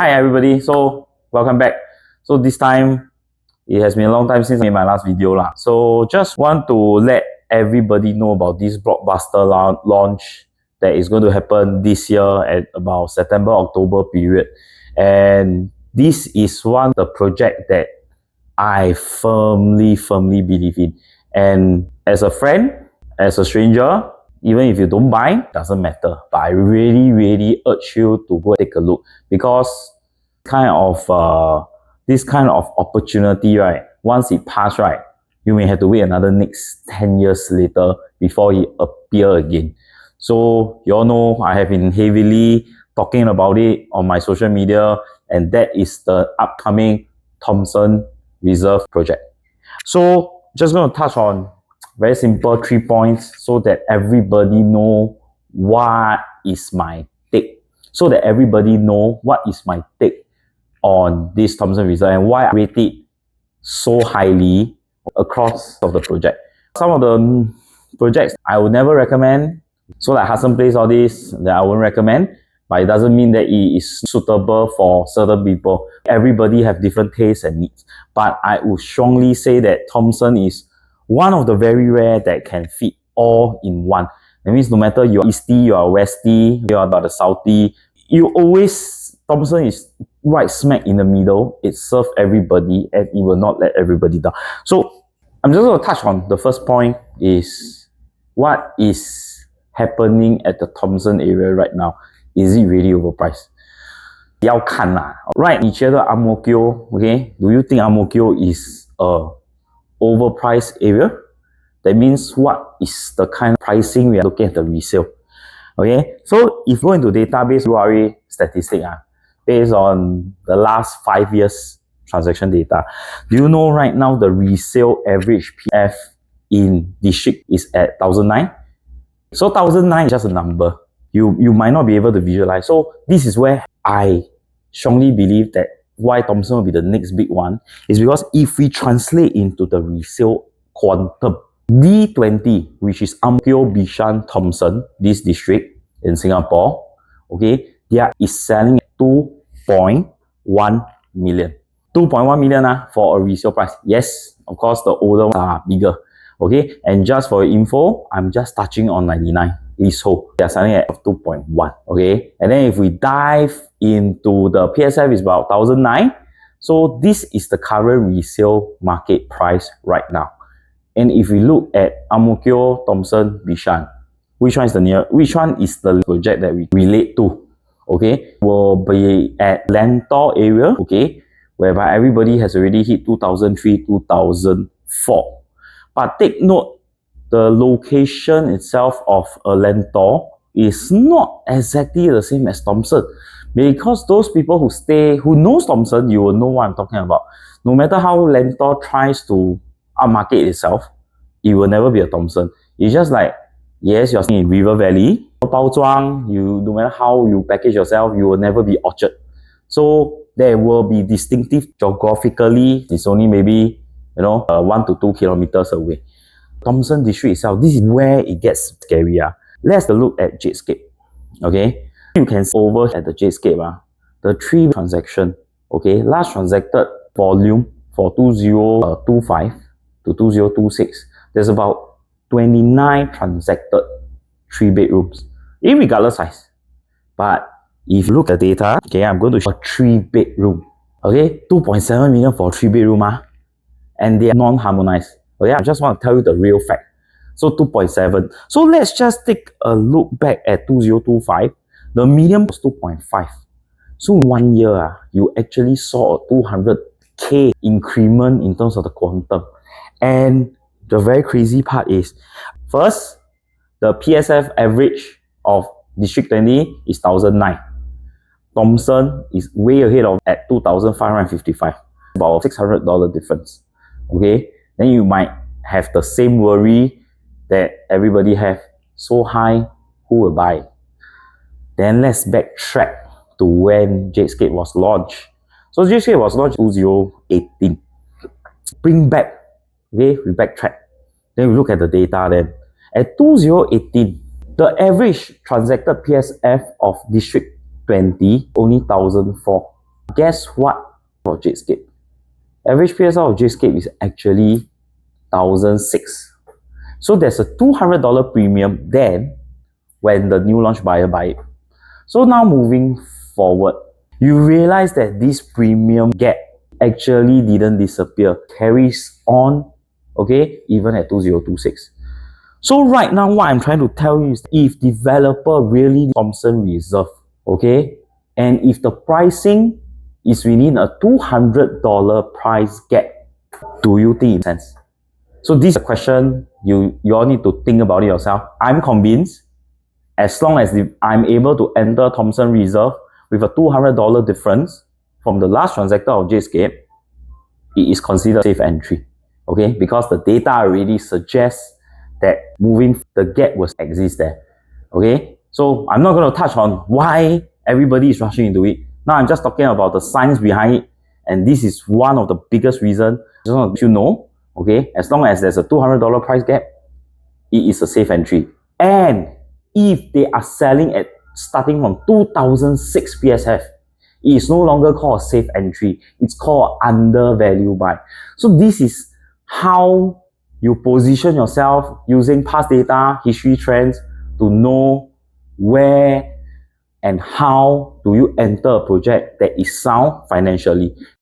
Hi everybody, so welcome back. So this time, it has been a long time since I made my last video lah. So just want to let everybody know about this blockbuster launch that is going to happen this year at about September-October period. And this is one of the project that I firmly believe in. And as a friend, as a stranger, even if you don't buy, doesn't matter. But I really urge you to go take a look, because this kind of opportunity, right? Once it passes, right, you may have to wait another next 10 years later before it appear again. So you all know I have been heavily talking about it on my social media, and that is the upcoming Thomson Reserve project. So just going to touch on very simple 3 points so that everybody know what is my take. So that everybody know what is my take on this Thomson Reserve and why I rate it so highly across of the project. Some of the projects I would never recommend. So like Hudson Place, all this, that I wouldn't recommend. But it doesn't mean that it is suitable for certain people. Everybody have different tastes and needs. But I would strongly say that Thomson is one of the very rare that can fit all in one. That means no matter you're Eastie, you're Westie, you're about the Southie, Thomson is right smack in the middle. It serves everybody and it will not let everybody down. So I'm just going to touch on the first point is what is happening at the Thomson area right now. Is it really overpriced? 要看啦. Right, 你觉得 Ang Mo Kio, okay? Do you think Ang Mo Kio is a overpriced area? That means what is the kind of pricing we are looking at the resale? Okay, so if you go into database URA statistic, based on the last 5 years transaction data, do you know right now the resale average PF in district is at 1,009? So 1,009 is just a number. You might not be able to visualize. So this is where I strongly believe that why Thomson will be the next big one is because if we translate into the resale quantum, D20, which is Ang Mo Kio, Bishan, Thomson, this district in Singapore, okay, is selling at 2.1 million. 2.1 million for a resale price. Yes, of course, the older ones are bigger. Okay, and just for your info, I'm just touching on 99 leasehold. They are selling at 2.1. Okay, and then if we dive into the PSF, is about 1,009. So this is the current resale market price right now. And if we look at Ang Mo Kio, Thomson, Bishan, which one is the project that we relate to? Okay, will be at Lentor area, okay, whereby everybody has already hit 2003, 2004. But take note, the location itself of a Lentor is not exactly the same as Thomson. Because those people who knows Thomson, you will know what I'm talking about. No matter how Lentor tries to upmarket itself, it will never be a Thomson. It's just like, yes, you're staying in River Valley, no matter how you package yourself, you will never be Orchard. So there will be distinctive geographically. It's only maybe 1 to 2 kilometers away. Thomson district itself, this is where it gets scarier. Let's look at Jadescape. Okay, you can see over at the Jadescape, the 3 transaction. Okay, last transacted volume for 2025 to 2026. There's about 29 transacted 3 bedrooms, irregardless size. But if you look at the data, okay, I'm going to show a 3 bedroom. Okay, 2.7 million for 3 bedroom, and they are non-harmonized. Okay, I just want to tell you the real fact. So 2.7. So let's just take a look back at 2025. The median was 2.5. So in 1 year, you actually saw a 200k increment in terms of the quantum. And the very crazy part is, first, the PSF average of District 20 is 1,009. Thomson is way ahead of at 2,555. About $600 difference. Okay, then you might have the same worry that everybody have. So high, who will buy? Then let's backtrack to when Jadescape was launched. So Jadescape was launched in 2018. Bring back, okay, we backtrack. Then we look at the data then. At 2018, the average transacted PSF of District 20 only 1,004. Guess what for Jadescape? Average PSL of Jadescape is actually 1,006. So there's a $200 premium then when the new launch buyer buy it. So now moving forward, you realize that this premium gap actually didn't disappear, carries on, okay, even at 2026. So right now, what I'm trying to tell you is if developer really Thomson Reserve, okay, and if the pricing is within a $200 price gap, do you think it makes sense? So this is a question you all need to think about it yourself. I'm convinced as long as I'm able to enter Thomson Reserve with a $200 difference from the last transactor of Jadescape, it is considered safe entry. Okay, because the data already suggests that moving the gap will exist there. Okay, so I'm not going to touch on why everybody is rushing into it. Now I'm just talking about the science behind it, and this is one of the biggest reasons. Just want to let you know, okay, as long as there's a $200 price gap, it is a safe entry. And if they are selling at starting from 2006 PSF, it is no longer called a safe entry. It's called undervalue buy. So this is how you position yourself using past data, history trends to know where and how do you enter a project that is sound financially.